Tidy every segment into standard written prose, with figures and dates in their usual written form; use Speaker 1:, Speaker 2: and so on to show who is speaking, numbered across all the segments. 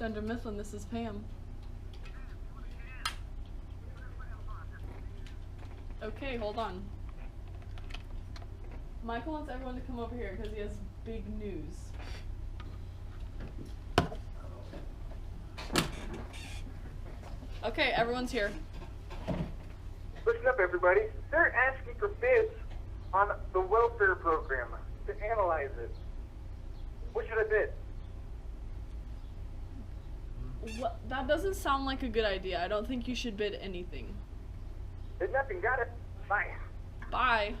Speaker 1: Dunder Mifflin, this is Pam. Okay, hold on. Michael wants everyone to come over here because he has big news. Okay, everyone's here.
Speaker 2: Listen up, everybody. They're asking for bids on the welfare program to analyze it. What should I bid?
Speaker 1: What? That doesn't sound like a good idea. I don't think you should bid anything.
Speaker 2: Did nothing. Got it. Bye.
Speaker 1: Bye.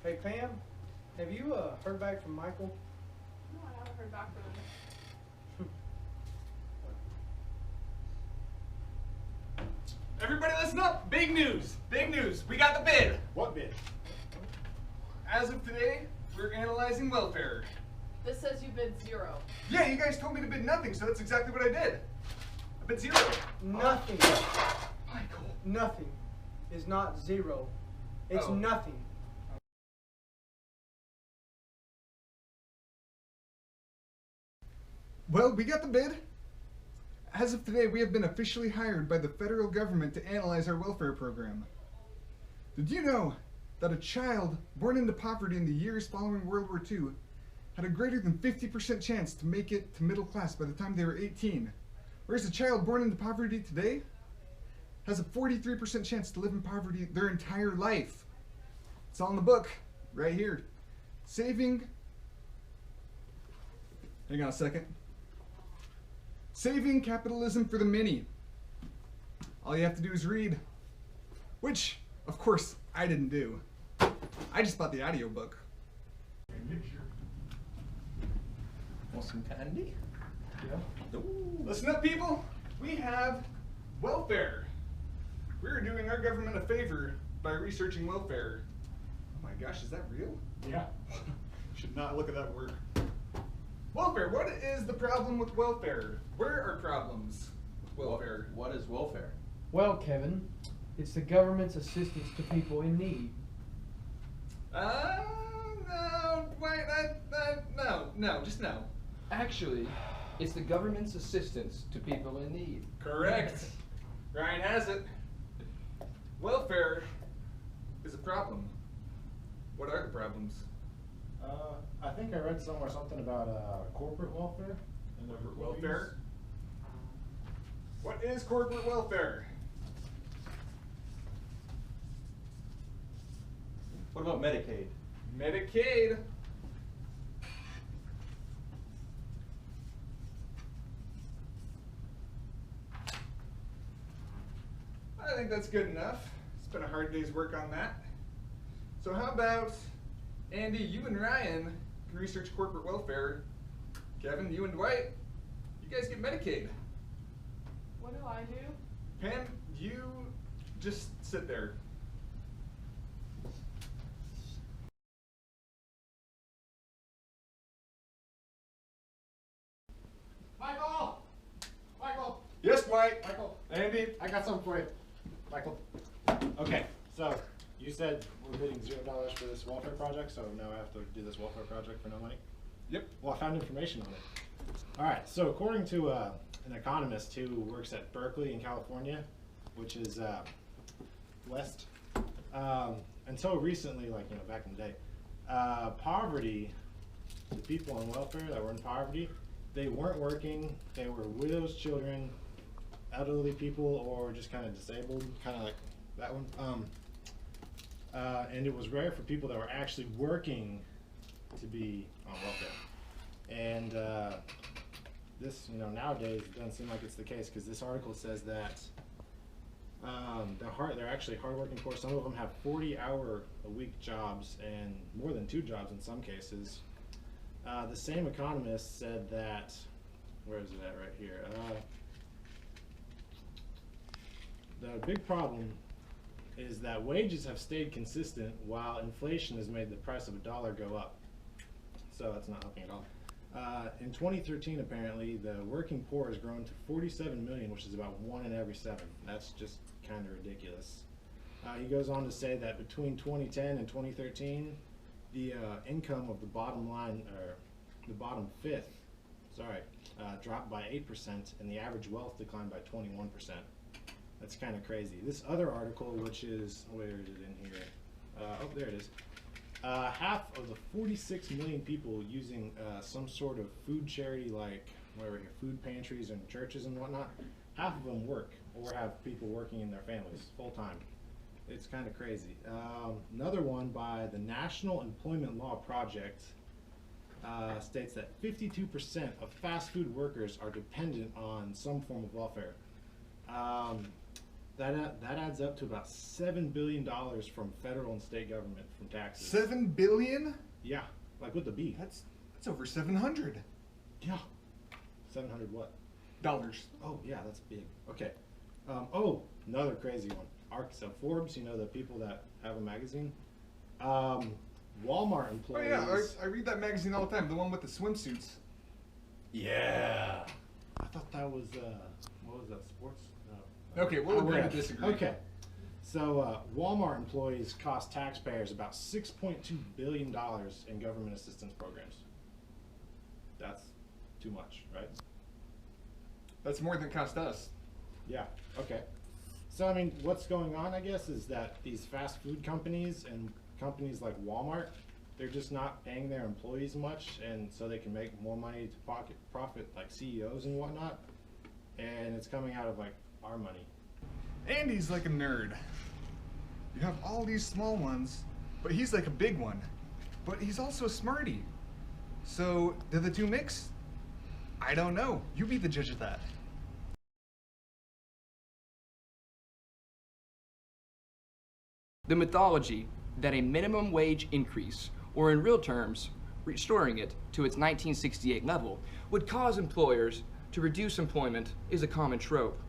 Speaker 3: Hey Pam, have you heard back from Michael?
Speaker 1: No, I haven't heard back from him.
Speaker 4: Everybody listen up! Big news! Big news! We got the bid!
Speaker 3: What bid?
Speaker 4: As of today, we're analyzing welfare.
Speaker 1: This says you bid 0.
Speaker 4: Yeah, you guys told me to bid nothing, so that's exactly what I did. I bid 0.
Speaker 3: Nothing.
Speaker 4: Michael.
Speaker 3: Nothing is not 0. It's
Speaker 4: Oh.
Speaker 3: nothing.
Speaker 4: Well, we got the bid. As of today, we have been officially hired by the federal government to analyze our welfare program. Did you know that a child born into poverty in the years following World War II had a greater than 50% chance to make it to middle class by the time they were 18, whereas a child born into poverty today has a 43% chance to live in poverty their entire life? It's all in the book, right here. Hang on a second. Saving Capitalism for the Many. All you have to do is read. Which, of course, I didn't do. I just bought the audiobook.
Speaker 5: Want some candy?
Speaker 3: Yeah.
Speaker 5: Ooh.
Speaker 4: Listen up, people. We have welfare. We're doing our government a favor by researching welfare. Oh my gosh, is that real?
Speaker 3: Yeah.
Speaker 4: Should not look at that word. Welfare. What is the problem with welfare? Where are problems with welfare?
Speaker 5: What is welfare?
Speaker 3: Well, Kevin, it's the government's assistance to people in need.
Speaker 4: No, wait, no, just no.
Speaker 5: Actually, it's the government's assistance to people in need.
Speaker 4: Correct. Ryan has it. Welfare is a problem. What are the problems?
Speaker 6: I think I read somewhere something about corporate welfare. And their
Speaker 4: Corporate
Speaker 6: employees.
Speaker 4: welfare? What is corporate welfare?
Speaker 5: What about Medicaid?
Speaker 4: Medicaid. I think that's good enough. It's been a hard day's work on that. So how about, Andy, you and Ryan can research corporate welfare. Kevin, you and Dwight, you guys get Medicaid.
Speaker 1: What do I do?
Speaker 4: Pam, you just sit there.
Speaker 6: Michael! Michael!
Speaker 4: Yes, Dwight.
Speaker 6: Michael!
Speaker 4: Andy.
Speaker 6: I got something for you. Michael. Okay, so you said we're bidding $0 for this welfare project, so now I have to do this welfare project for no money?
Speaker 4: Yep.
Speaker 6: Well, I found information on it. All right, so according to an economist who works at Berkeley in California, which is west, until recently, like, you know, back in the day, poverty, the people on welfare that were in poverty, they weren't working, they were widows, children, elderly people, or just kind of disabled, kind of like that one. And it was rare for people that were actually working to be on welfare. And this, you know, nowadays it doesn't seem like it's the case, because this article says that They're actually hardworking poor. Some of them have 40-hour-a-week jobs and more than 2 jobs in some cases. The same economist said that, where is it at right here? The big problem is that wages have stayed consistent while inflation has made the price of a dollar go up. So that's not helping at all. In 2013, apparently, the working poor has grown to 47 million, which is about 1 in every 7. That's just kind of ridiculous. He goes on to say that between 2010 and 2013, the income of the bottom line, or the bottom fifth, dropped by 8%, and the average wealth declined by 21%. That's kind of crazy. This other article, which is, where is it in here? Oh, there it is. Half of the 46 million people using some sort of food charity, like whatever here, food pantries and churches and whatnot, half of them work or have people working in their families full time. It's kind of crazy. Another one by the National Employment Law Project states that 52% of fast food workers are dependent on some form of welfare. That adds up to about $7 billion from federal and state government from taxes.
Speaker 4: 7 billion?
Speaker 6: Yeah, like with the B.
Speaker 4: That's over 700.
Speaker 6: Yeah. 700 what?
Speaker 4: Dollars.
Speaker 6: Oh yeah, that's big. Okay. Another crazy one. So Forbes, you know, the people that have a magazine. Walmart employees.
Speaker 4: Oh yeah, I read that magazine all the time. The one with the swimsuits.
Speaker 6: Yeah. I thought that was what was that? Sports? No.
Speaker 4: Okay, we'll agree to disagree.
Speaker 6: Okay. So Walmart employees cost taxpayers about $6.2 billion in government assistance programs. That's too much, right?
Speaker 4: That's more than it cost us.
Speaker 6: Yeah, okay. So, I mean, what's going on, I guess, is that these fast food companies and companies like Walmart, they're just not paying their employees much, and so they can make more money to pocket profit, like CEOs and whatnot, and it's coming out of, like, our money.
Speaker 4: Andy's like a nerd. You have all these small ones, but he's like a big one. But he's also a smarty. So, do the two mix? I don't know. You be the judge of that.
Speaker 7: The mythology that a minimum wage increase, or in real terms, restoring it to its 1968 level, would cause employers to reduce employment is a common trope.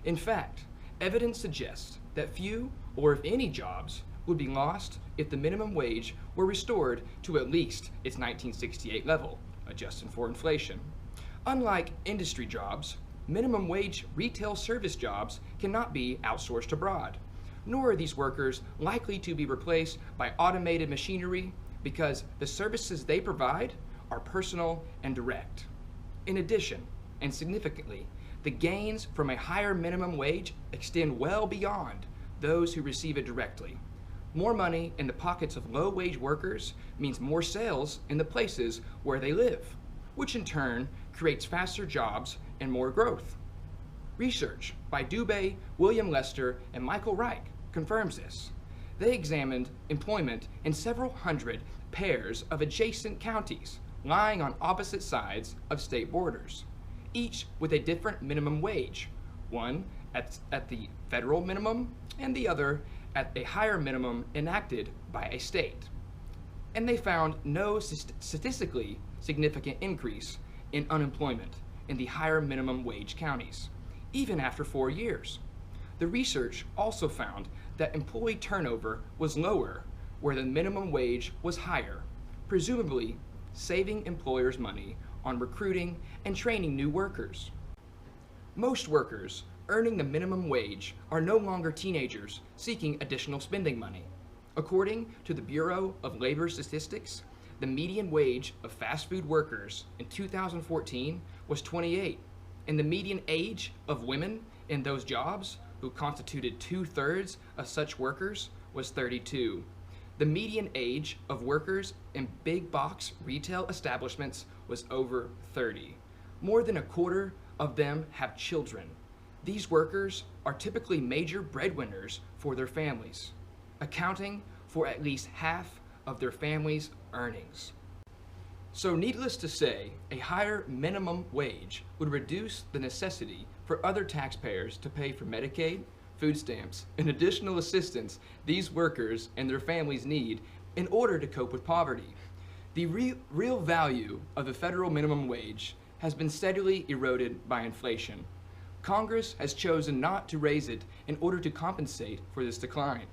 Speaker 7: In fact, evidence suggests that few, or if any, jobs would be lost if the minimum wage were restored to at least its 1968 level, adjusted for inflation. Unlike industry jobs, minimum wage retail service jobs cannot be outsourced abroad, nor are these workers likely to be replaced by automated machinery because the services they provide are personal and direct. In addition, and significantly, the gains from a higher minimum wage extend well beyond those who receive it directly. More money in the pockets of low-wage workers means more sales in the places where they live, which in turn creates faster jobs and more growth. Research by Dubé, William Lester, and Michael Reich confirms this. They examined employment in several hundred pairs of adjacent counties lying on opposite sides of state borders, each with a different minimum wage, one at the federal minimum and the other at a higher minimum enacted by a state. And they found no statistically significant increase in unemployment in the higher minimum wage counties, even after 4 years. The research also found that employee turnover was lower where the minimum wage was higher, presumably saving employers money on recruiting and training new workers. Most workers earning the minimum wage are no longer teenagers seeking additional spending money. According to the Bureau of Labor Statistics, the median wage of fast food workers in 2014 was 28, and the median age of women in those jobs, who constituted 2/3 of such workers, was 32. The median age of workers in big box retail establishments was over 30. More than a quarter of them have children. These workers are typically major breadwinners for their families, accounting for at least half of their family's earnings. So needless to say, a higher minimum wage would reduce the necessity for other taxpayers to pay for Medicaid, food stamps, and additional assistance these workers and their families need in order to cope with poverty. The real value of the federal minimum wage has been steadily eroded by inflation. Congress has chosen not to raise it in order to compensate for this decline.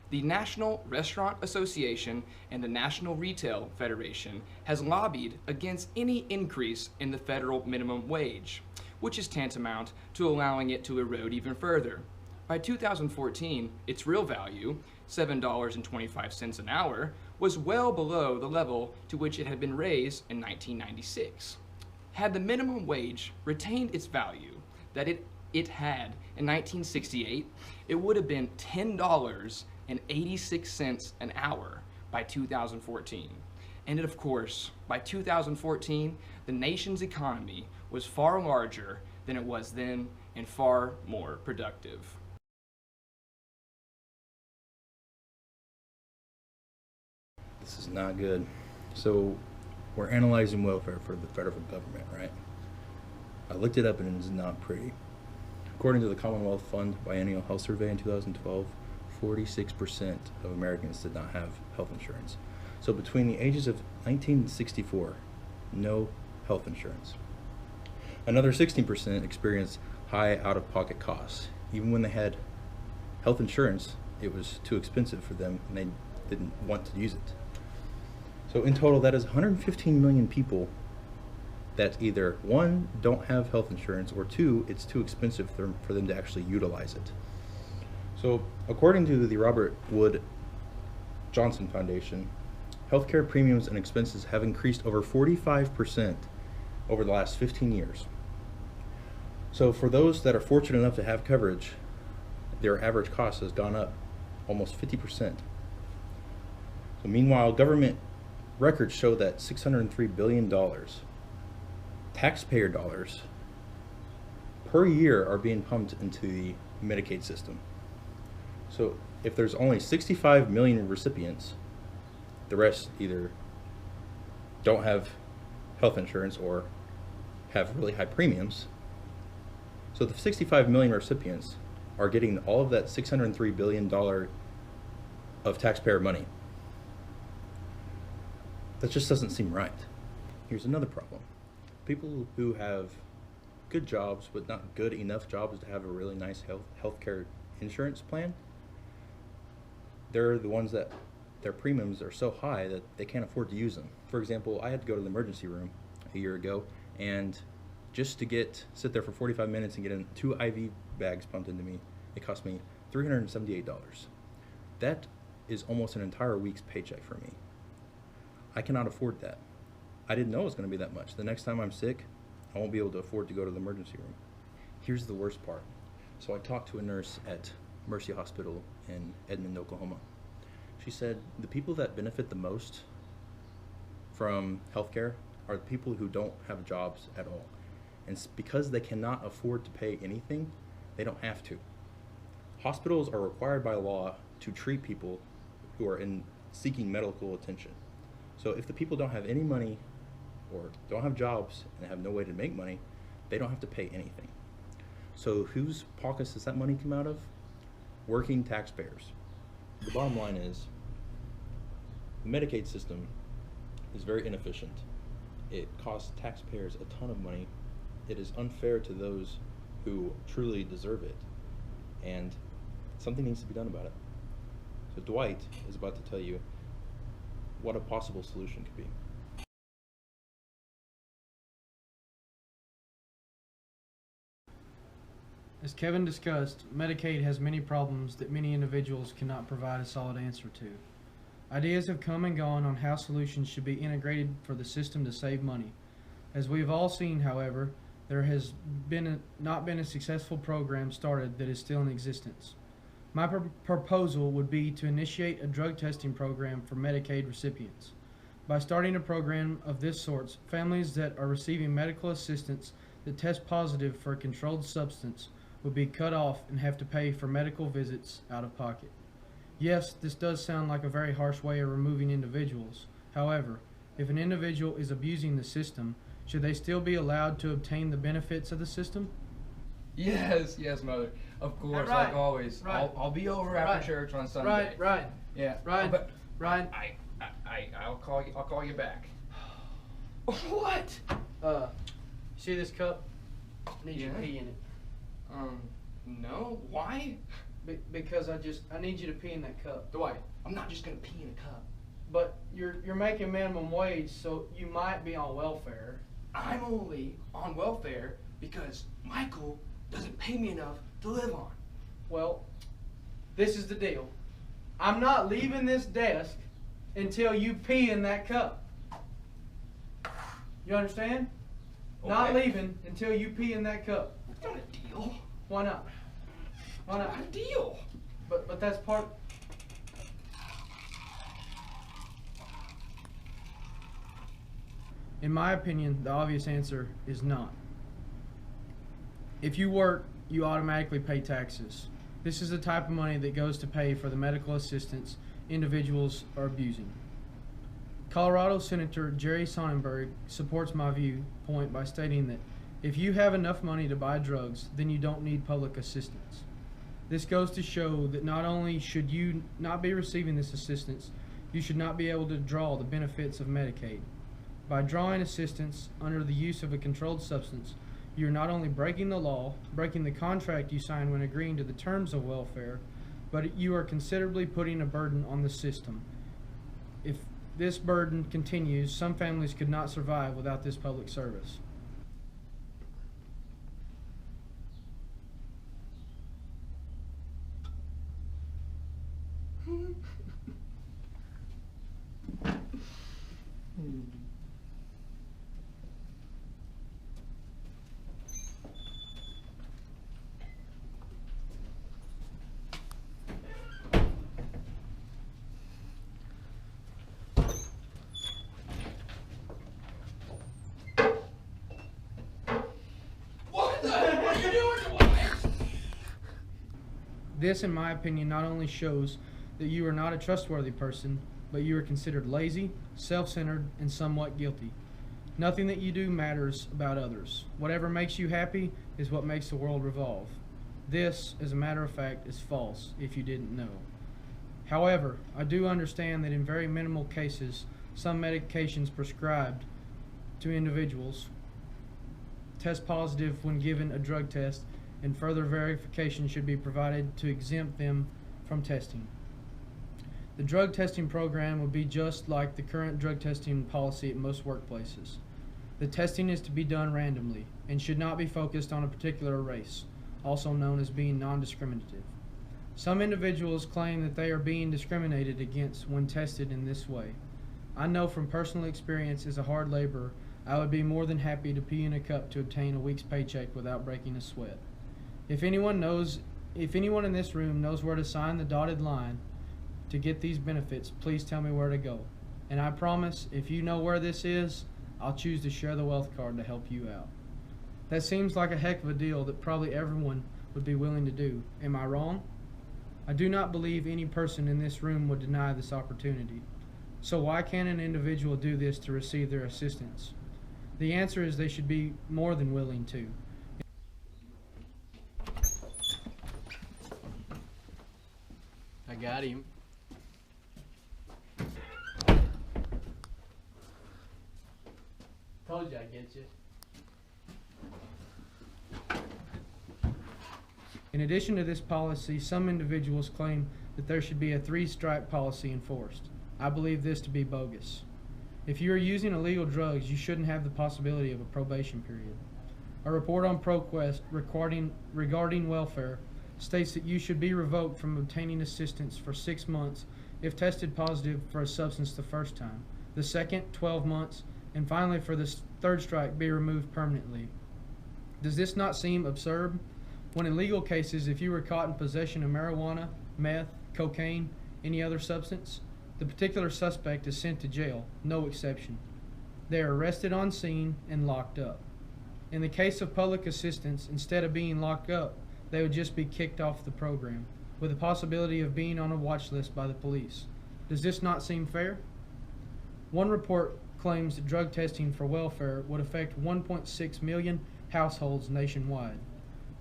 Speaker 7: The National Restaurant Association and the National Retail Federation has lobbied against any increase in the federal minimum wage, which is tantamount to allowing it to erode even further. By 2014, its real value, $7.25 an hour, was well below the level to which it had been raised in 1996. Had the minimum wage retained its value that it had in 1968, it would have been $10.86 an hour by 2014. And of course, by 2014, the nation's economy was far larger than it was then and far more productive.
Speaker 8: This is not good. So we're analyzing welfare for the federal government, right? I looked it up and it's not pretty. According to the Commonwealth Fund Biennial Health Survey in 2012, 46% of Americans did not have health insurance. So between the ages of 1964, no health insurance. Another 16% experienced high out-of-pocket costs. Even when they had health insurance, it was too expensive for them and they didn't want to use it. So in total, that is 115 million people that either, one, don't have health insurance, or two, it's too expensive for them to actually utilize it. So according to the Robert Wood Johnson Foundation, healthcare premiums and expenses have increased over 45% over the last 15 years. So for those that are fortunate enough to have coverage, their average cost has gone up almost 50%. So meanwhile, government records show that $603 billion, taxpayer dollars, per year are being pumped into the Medicaid system. So if there's only 65 million recipients, the rest either don't have health insurance or have really high premiums. So the 65 million recipients are getting all of that $603 billion of taxpayer money. That just doesn't seem right. Here's another problem. People who have good jobs, but not good enough jobs to have a really nice healthcare insurance plan, they're the ones that their premiums are so high that they can't afford to use them. For example, I had to go to the emergency room a year ago, and just to sit there for 45 minutes and get 2 IV bags pumped into me, it cost me $378. That is almost an entire week's paycheck for me. I cannot afford that. I didn't know it was going to be that much. The next time I'm sick, I won't be able to afford to go to the emergency room. Here's the worst part. So I talked to a nurse at Mercy Hospital in Edmond, Oklahoma. She said the people that benefit the most from healthcare are the people who don't have jobs at all. And because they cannot afford to pay anything, they don't have to. Hospitals are required by law to treat people who are seeking medical attention. So if the people don't have any money or don't have jobs and have no way to make money, they don't have to pay anything. So whose pockets does that money come out of? Working taxpayers. The bottom line is, the Medicaid system is very inefficient. It costs taxpayers a ton of money. It is unfair to those who truly deserve it. And something needs to be done about it. So Dwight is about to tell you what a possible solution could be.
Speaker 3: As Kevin discussed, Medicaid has many problems that many individuals cannot provide a solid answer to. Ideas have come and gone on how solutions should be integrated for the system to save money. As we have all seen, however, there has not been a successful program started that is still in existence. My proposal would be to initiate a drug testing program for Medicaid recipients. By starting a program of this sort, families that are receiving medical assistance that test positive for a controlled substance would be cut off and have to pay for medical visits out of pocket. Yes, this does sound like a very harsh way of removing individuals. However, if an individual is abusing the system, should they still be allowed to obtain the benefits of the system?
Speaker 7: Yes, yes, Mother. Of course,
Speaker 3: Right.
Speaker 7: like always.
Speaker 3: Right.
Speaker 7: I'll be over
Speaker 3: Right.
Speaker 7: after church on Sunday.
Speaker 3: Right.
Speaker 7: Yeah.
Speaker 3: Ryan.
Speaker 7: But
Speaker 3: Ryan.
Speaker 7: I'll call you back. What?
Speaker 3: See this cup? I need you to
Speaker 7: Yeah?
Speaker 3: pee in it.
Speaker 7: No. Why?
Speaker 3: Because I need you to pee in that cup.
Speaker 7: Dwight, I'm not just gonna pee in a cup.
Speaker 3: But you're making minimum wage, so you might be on welfare.
Speaker 7: I'm only on welfare because Michael doesn't pay me enough to live on.
Speaker 3: Well, this is the deal. I'm not leaving this desk until you pee in that cup. You understand? Not
Speaker 7: Okay.
Speaker 3: leaving until you pee in that cup.
Speaker 7: It's not a deal.
Speaker 3: Why not? Why not?
Speaker 7: Not a deal.
Speaker 3: But that's part. In my opinion, the obvious answer is not. If you work, you automatically pay taxes. This is the type of money that goes to pay for the medical assistance individuals are abusing. Colorado Senator Jerry Sonnenberg supports my viewpoint by stating that if you have enough money to buy drugs, then you don't need public assistance. This goes to show that not only should you not be receiving this assistance, you should not be able to draw the benefits of Medicaid. By drawing assistance under the use of a controlled substance, you are not only breaking the law, breaking the contract you signed when agreeing to the terms of welfare, but you are considerably putting a burden on the system. If this burden continues, some families could not survive without this public service.
Speaker 7: What the heck are you doing, Dwight?
Speaker 3: This, in my opinion, not only shows that you are not a trustworthy person, but you are considered lazy, self-centered, and somewhat guilty. Nothing that you do matters about others. Whatever makes you happy is what makes the world revolve. This, as a matter of fact, is false if you didn't know. However, I do understand that in very minimal cases, some medications prescribed to individuals test positive when given a drug test, and further verification should be provided to exempt them from testing. The drug testing program would be just like the current drug testing policy at most workplaces. The testing is to be done randomly and should not be focused on a particular race, also known as being non-discriminative. Some individuals claim that they are being discriminated against when tested in this way. I know from personal experience as a hard laborer, I would be more than happy to pee in a cup to obtain a week's paycheck without breaking a sweat. If anyone in this room knows where to sign the dotted line to get these benefits, please tell me where to go. And I promise, if you know where this is, I'll choose to share the wealth card to help you out. That seems like a heck of a deal that probably everyone would be willing to do. Am I wrong? I do not believe any person in this room would deny this opportunity. So why can't an individual do this to receive their assistance? The answer is they should be more than willing to. I got him. Told you I'd get you. In addition to this policy, some individuals claim that there should be a three-strike policy enforced. I believe this to be bogus. If you are using illegal drugs, you shouldn't have the possibility of a probation period. A report on ProQuest regarding welfare states that you should be revoked from obtaining assistance for 6 months if tested positive for a substance the first time, the second 12 months, and finally for the third strike be removed permanently. Does this not seem absurd? When in legal cases, if you were caught in possession of marijuana, meth, cocaine, any other substance, the particular suspect is sent to jail, no exception. They are arrested on scene and locked up. In the case of public assistance, instead of being locked up, they would just be kicked off the program, with the possibility of being on a watch list by the police. Does this not seem fair? One report claims that drug testing for welfare would affect 1.6 million households nationwide.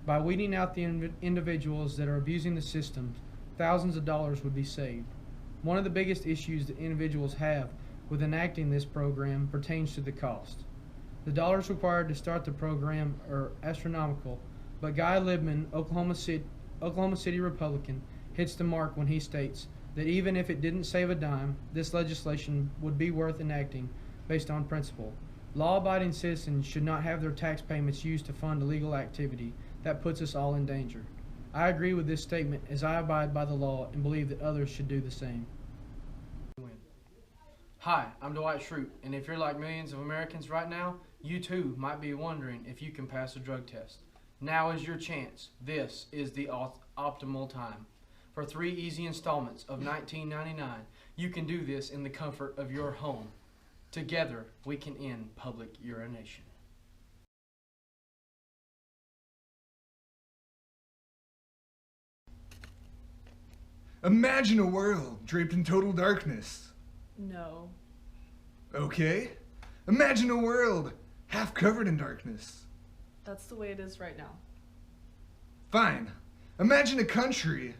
Speaker 3: By weeding out the individuals that are abusing the system, thousands of dollars would be saved. One of the biggest issues that individuals have with enacting this program pertains to the cost. The dollars required to start the program are astronomical, but Guy Libman, Oklahoma City Republican, hits the mark when he states that even if it didn't save a dime, this legislation would be worth enacting based on principle. Law-abiding citizens should not have their tax payments used to fund illegal activity that puts us all in danger. I agree with this statement as I abide by the law and believe that others should do the same. Hi, I'm Dwight Schrute, and if you're like millions of Americans right now, you too might be wondering if you can pass a drug test. Now is your chance. This is the optimal time. For 3 easy installments of $19.99, you can do this in the comfort of your home. Together, we can end public urination.
Speaker 4: Imagine a world draped in total darkness.
Speaker 1: No.
Speaker 4: Okay. Imagine a world half covered in darkness.
Speaker 1: That's the way it is right now.
Speaker 4: Fine. Imagine a country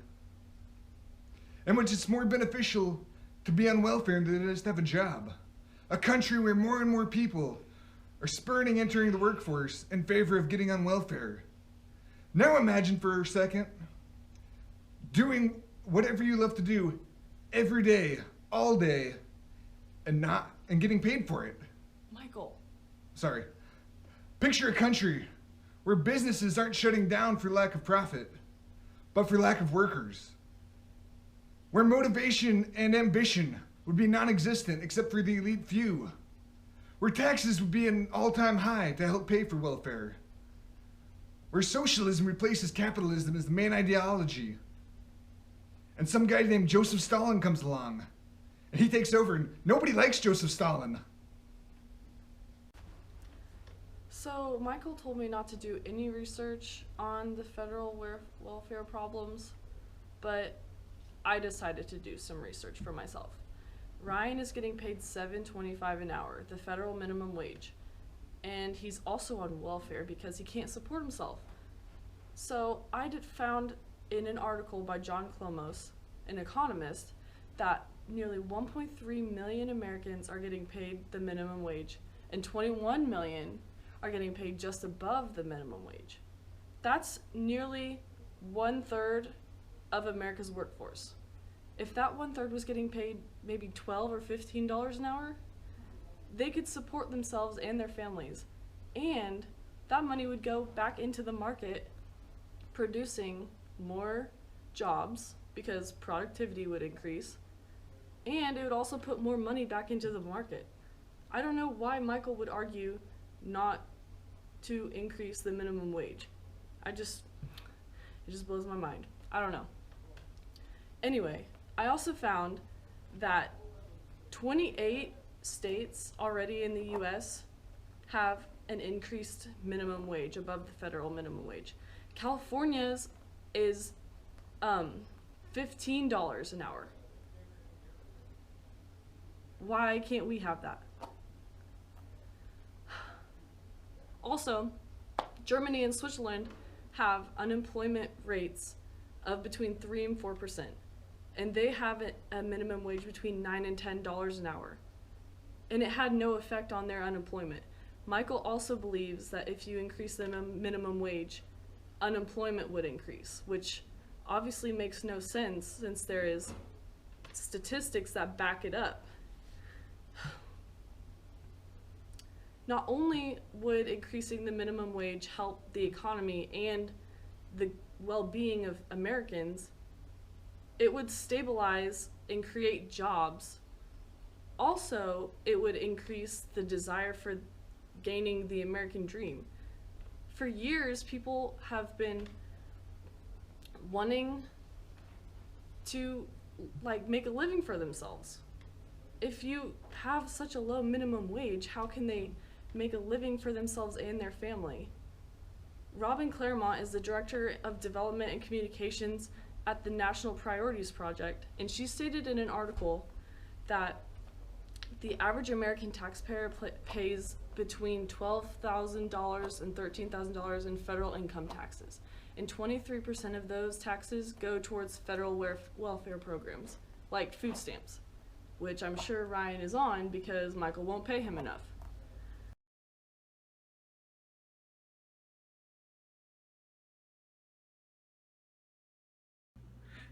Speaker 4: in which it's more beneficial to be on welfare than it is to have a job. A country where more and more people are spurning entering the workforce in favor of getting on welfare. Now imagine for a second doing whatever you love to do every day, all day, and getting paid for it.
Speaker 1: Michael.
Speaker 4: Sorry. Picture a country where businesses aren't shutting down for lack of profit, but for lack of workers. Where motivation and ambition would be non-existent except for the elite few. Where taxes would be an all-time high to help pay for welfare. Where socialism replaces capitalism as the main ideology. And some guy named Joseph Stalin comes along. And he takes over, and nobody likes Joseph Stalin.
Speaker 1: So Michael told me not to do any research on the federal welfare problems, but I decided to do some research for myself. Ryan is getting paid $7.25 an hour, the federal minimum wage, and he's also on welfare because he can't support himself. So I found in an article by John Klomos, an economist, that nearly 1.3 million Americans are getting paid the minimum wage, and 21 million are getting paid just above the minimum wage. That's nearly 1/3 of America's workforce. If that 1/3 was getting paid maybe $12 or $15 an hour, they could support themselves and their families. And that money would go back into the market, producing more jobs because productivity would increase, and it would also put more money back into the market. I don't know why Michael would argue not to increase the minimum wage. It just blows my mind. I don't know. Anyway, I also found that 28 states already in the US have an increased minimum wage above the federal minimum wage. California's is $15 an hour. Why can't we have that? Also, Germany and Switzerland have unemployment rates of between 3 and 4%, and they have a minimum wage between $9 and $10 an hour, and it had no effect on their unemployment. Michael also believes that if you increase the minimum wage, unemployment would increase, which obviously makes no sense since there is statistics that back it up. Not only would increasing the minimum wage help the economy and the well-being of Americans, it would stabilize and create jobs. Also, it would increase the desire for gaining the American dream. For years, people have been wanting to make a living for themselves. If you have such a low minimum wage, how can they make a living for themselves and their family? Robin Claremont is the Director of Development and Communications at the National Priorities Project, and she stated in an article that the average American taxpayer pays between $12,000 and $13,000 in federal income taxes, and 23% of those taxes go towards federal welfare programs, like food stamps, which I'm sure Ryan is on because Michael won't pay him enough.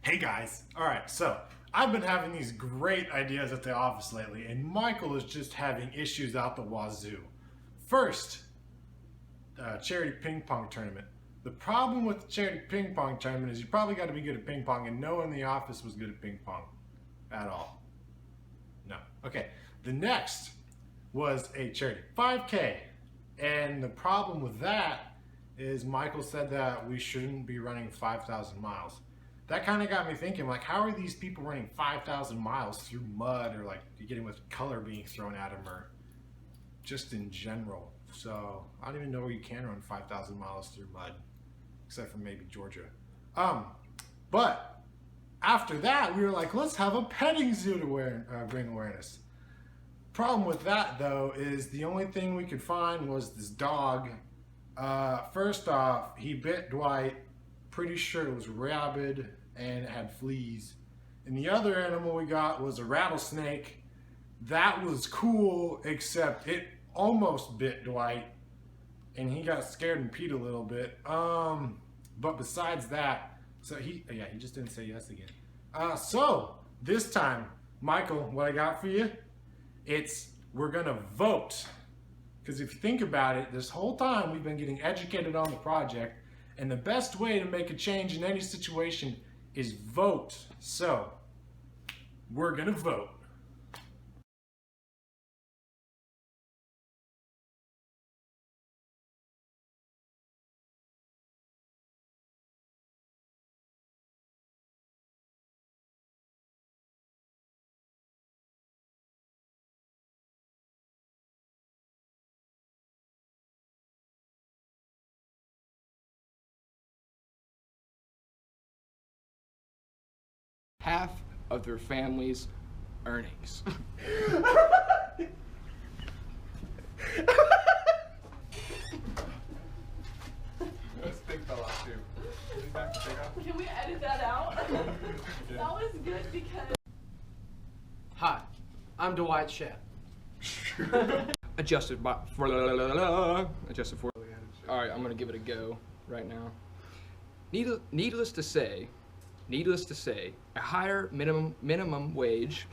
Speaker 6: Hey guys, alright, so I've been having these great ideas at the office lately, and Michael is just having issues out the wazoo. First, charity ping pong tournament. The problem with the charity ping pong tournament is you probably got to be good at ping pong, and no one in the office was good at ping pong at all. No. Okay, the next was a charity 5K, and the problem with that is Michael said that we shouldn't be running 5,000 miles. That kind of got me thinking, like, how are these people running 5,000 miles through mud, or like getting with color being thrown at them, or just in general? So I don't even know where you can run 5,000 miles through mud, except for maybe Georgia. But after that, we were like, let's have a petting zoo to bring awareness. Problem with that, though, is the only thing we could find was this dog. First off, he bit Dwight. Pretty sure it was rabid and it had fleas. And the other animal we got was a rattlesnake. That was cool, except it almost bit Dwight and he got scared and peed a little bit. But besides that, so he just didn't say yes again. So this time, Michael, what I got for you, we're gonna vote. Because if you think about it, this whole time we've been getting educated on the project, and the best way to make a change in any situation is vote. So, we're gonna vote.
Speaker 7: Half of their family's earnings.
Speaker 4: This thing fell off too.
Speaker 1: Can we edit that out? That was good because...
Speaker 3: Hi, I'm Dwight Schapp.
Speaker 7: Adjusted for. All right, I'm gonna give it a go right now. Needless to say, a higher minimum wage.